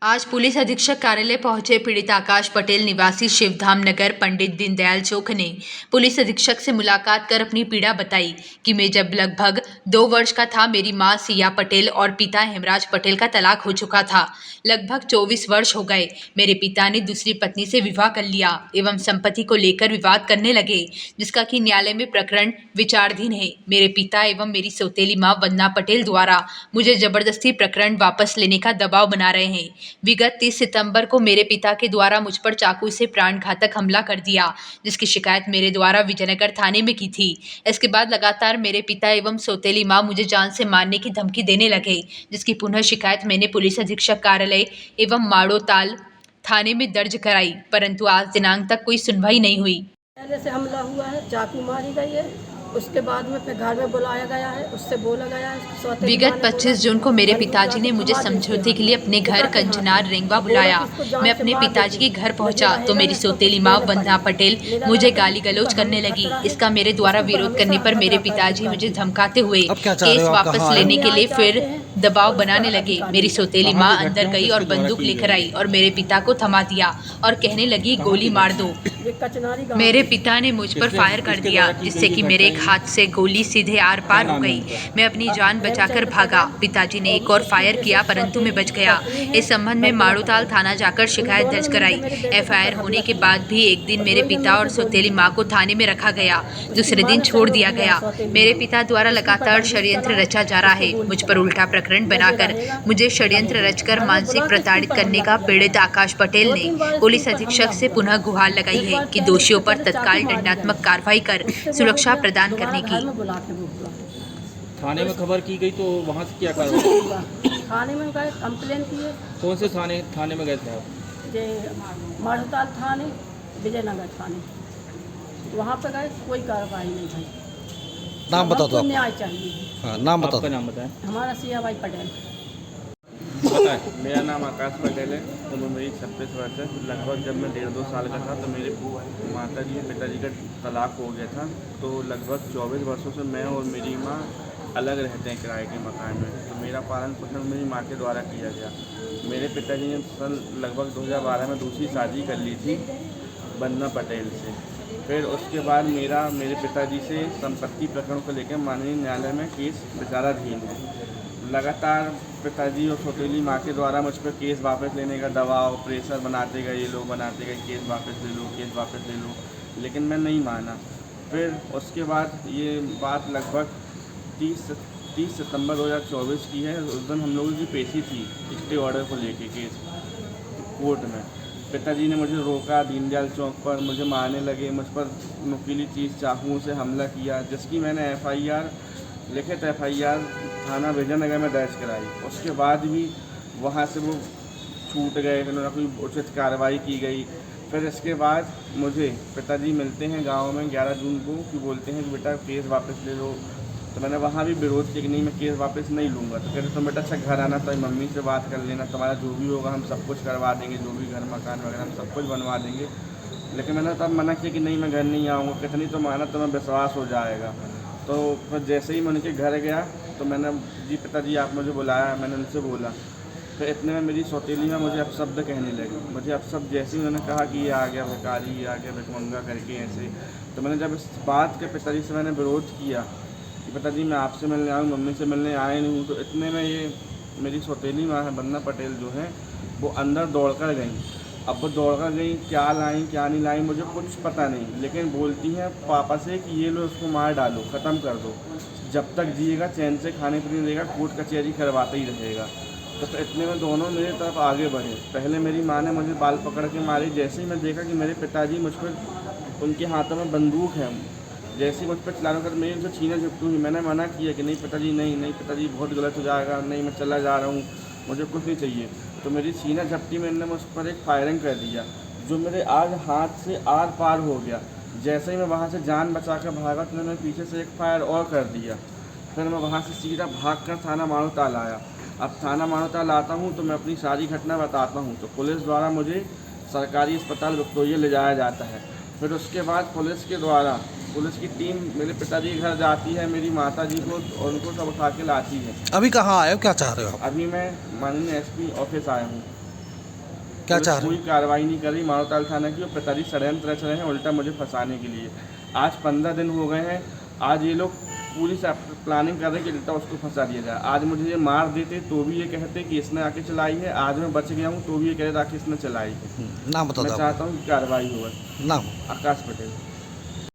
आज पुलिस अधीक्षक कार्यालय पहुंचे पीड़ित आकाश पटेल निवासी शिवधाम नगर पंडित दीनदयाल चौक ने पुलिस अधीक्षक से मुलाकात कर अपनी पीड़ा बताई कि मैं जब लगभग 2 वर्ष का था, मेरी मां सिया पटेल और पिता हेमराज पटेल का तलाक हो चुका था। लगभग 24 वर्ष हो गए। मेरे पिता ने दूसरी पत्नी से विवाह कर लिया एवं संपत्ति को लेकर विवाद करने लगे, जिसका कि न्यायालय में प्रकरण विचाराधीन है। मेरे पिता एवं मेरी सौतेली मां वंदना पटेल द्वारा मुझे जबरदस्ती प्रकरण वापस लेने का दबाव बना रहे हैं। विगत 30 सितंबर को मेरे पिता के द्वारा मुझ पर चाकू से प्राणघातक हमला कर दिया, जिसकी शिकायत मेरे द्वारा विजयनगर थाने में की थी। इसके बाद लगातार मेरे पिता एवं सौतेली मां मुझे जान से मारने की धमकी देने लगे, जिसकी पुनः शिकायत मैंने पुलिस अधीक्षक कार्यालय एवं माड़ोताल थाने में दर्ज कराई, परंतु आज दिनांक तक कोई सुनवाई नहीं हुई। पहले से हमला हुआ है, चाकू मारी गई है, उसके बाद में फिर घर में बुलाया गया है, उससे बोला गया है। विगत 25 जून को मेरे पिताजी ने मुझे समझौते के लिए अपने घर कंचनार रेंगवा बुलाया। मैं अपने पिताजी के घर पहुंचा तो मेरी सौतेली मां वंदना पटेल मुझे गाली गलौज करने लगी। इसका मेरे द्वारा विरोध करने पर मेरे पिताजी मुझे धमकाते हुए केस वापस लेने के लिए फिर दबाव बनाने लगे। मेरी सौतेली मां अंदर गई और बंदूक लेकर आई और मेरे पिता को थमा दिया और कहने लगी, गोली मार दो। मेरे पिता ने मुझ पर फायर कर दिया, जिससे कि मेरे एक हाथ से गोली सीधे आर पार हो गई। मैं अपनी जान बचाकर भागा। पिताजी ने एक और फायर किया, परंतु मैं बच गया। इस संबंध में माड़ोताल थाना जाकर शिकायत दर्ज कराई। एफआईआर होने के बाद भी एक दिन मेरे पिता और सौतेली मां को थाने में रखा गया, दूसरे दिन छोड़ दिया गया। मेरे पिता द्वारा लगातार षड्यंत्र रचा जा रहा है। मुझ पर उल्टा प्रकरण बनाकर मुझे षड्यंत्र रचकर मानसिक प्रताड़ित करने का पीड़ित आकाश पटेल ने पुलिस अधीक्षक से पुनः गुहार लगाई है कि दोषियों पर तत्काल दंडात्मक कार्रवाई कर सुरक्षा प्रदान करने की। थाने में खबर की गई तो वहाँ से क्या कार्रवाई? थाने में गए, कंप्लेन किए। कौन से थाने में गए थे आप? जे माड़ोताल थाने, विजयनगर थाने, वहाँ पे गए, कोई कार्रवाई नहीं भाई। नाम बता दो। न्याय चाहिए। हाँ, नाम बता दो। नाम बताएं। हमारा सिया भाई पटेल। मेरा नाम आकाश पटेल है। उम्र मेरी 26 वर्ष है। लगभग जब मैं 1.5-2 साल का था तो मेरे माता जी पिताजी का तलाक हो गया था। तो लगभग 24 वर्षों से मैं और मेरी माँ अलग रहते हैं किराए के मकान में। तो मेरा पालन पोषण मेरी माँ के द्वारा किया गया। मेरे पिताजी ने सन लगभग 2012 में दूसरी शादी कर ली थी वंदना पटेल से। फिर उसके बाद मेरे पिताजी से संपत्ति प्रकरण को लेकर माननीय न्यायालय में केस विचाराधीन है। लगातार पिताजी और सौतेली माँ के द्वारा मुझ पर केस वापस लेने का दबाव, प्रेशर बनाते गए, ये लोग बनाते गए, केस वापस ले लो, केस वापस ले लो, लेकिन मैं नहीं माना। फिर उसके बाद ये बात लगभग 30 सितंबर 2024 की है। उस दिन हम लोगों की पेशी थी स्टे ऑर्डर को लेके केस कोर्ट में। पिताजी ने मुझे रोका दीनदयाल चौक पर, मुझे मारने लगे, मुझ पर नुकीली चीज़ चाकुओं से हमला किया, जिसकी मैंने एफआईआर लिखित एफआईआर थाना विजयनगर में दर्ज कराई। उसके बाद भी वहाँ से वो छूट गए, उन्होंने कोई उचित कार्रवाई की गई। फिर इसके बाद मुझे पिताजी मिलते हैं गांव में 11 जून को कि बोलते हैं कि बेटा केस वापस ले लो। तो मैंने वहाँ भी विरोध किया कि नहीं, मैं केस वापस नहीं लूँगा। तो कहते तुम बेटा अच्छा घर आना, तो मम्मी से बात कर लेना, तुम्हारा जो भी होगा हम सब कुछ करवा देंगे, जो भी घर मकान वगैरह हम सब कुछ बनवा देंगे। लेकिन मैंने तब मना किया कि नहीं, मैं घर नहीं आऊँगा। कहते नहीं, तो माना तुम्हें विश्वास हो जाएगा। तो फिर जैसे ही मैं उनके घर गया तो मैंने, जी पिताजी आप मुझे बुलाया, मैंने उनसे बोला। फिर इतने में मेरी सौतेली में मुझे अपशब्द कहने लगी। मुझे अपशब्द जैसे ही उन्होंने कहा कि ये आ गया भिखारी, ये आ गया भिखमंगा करके ऐसे। तो मैंने जब इस बात के पिताजी से मैंने विरोध किया कि पिताजी मैं आपसे मिलने आऊँ, मम्मी से मिलने आए नहीं हूँ, तो इतने में ये मेरी सौतेली माँ है वंदना पटेल जो है, वो अंदर दौड़ कर गई। अब वो दौड़ कर गई, क्या लाई क्या नहीं लाई मुझे कुछ पता नहीं, लेकिन बोलती हैं पापा से कि ये लो उसको मार डालो, ख़त्म कर दो, जब तक जिएगा चैन से खाने पीने देगा, कोर्ट कचहरी करवाता ही रहेगा। तो फिर इतने में दोनों मेरे तरफ आगे बढ़े। पहले मेरी माँ ने मुझे बाल पकड़ के मारी। जैसे ही मैं देखा कि मेरे पिताजी मुझ पर, उनके हाथों में बंदूक है, जैसे ही मुझ पर चलाने कर मेरी उनसे छीने झपटी हुई। मैंने मना किया कि नहीं पिताजी, नहीं पिताजी बहुत गलत हो जाएगा, नहीं मैं चला जा रहा हूँ, मुझे कुछ नहीं चाहिए। तो मेरी छीना झपटी में इन्होंने मुझ पर एक फायरिंग कर दिया, जो मेरे आज हाथ से आर पार हो गया। जैसे ही मैं वहाँ से जान बचा कर भागा तो उन्होंने पीछे से एक फायर और कर दिया। फिर मैं वहाँ से सीधा भाग कर थाना माड़ोताल आया। अब थाना माड़ोताल आता हूँ तो मैं अपनी सारी घटना बताता हूँ। तो पुलिस द्वारा मुझे सरकारी अस्पताल विक्टोरिया ले जाया जाता है। फिर उसके बाद पुलिस की टीम मेरे पिताजी के घर जाती है, मेरी माता जी को और उनको सब उठा के लाती है। अभी कहाँ आए हो, क्या चाह रहे हो आप? अभी मैं माननीय एसपी ऑफिस आया हूँ। क्या पुलिस चाह रहे कोई कार्रवाई नहीं कर रही मानवताल थाना की, और पिताजी षड्यंत्र रच रहे हैं उल्टा मुझे फंसाने के लिए। आज 15 दिन हो गए हैं, आज ये लोग पूरी प्लानिंग कर रहे हैं कि उल्टा उसको फंसा दिया जाए। आज मुझे ये मार देते तो भी ये कहते कि इसने आके चलाई है, आज मैं बच गया हूँ तो भी ये कह रहे कि इसने चलाई है। नाम बता मैं दो चाहता हूँ कि कार्रवाई हो। नाम आकाश पटेल।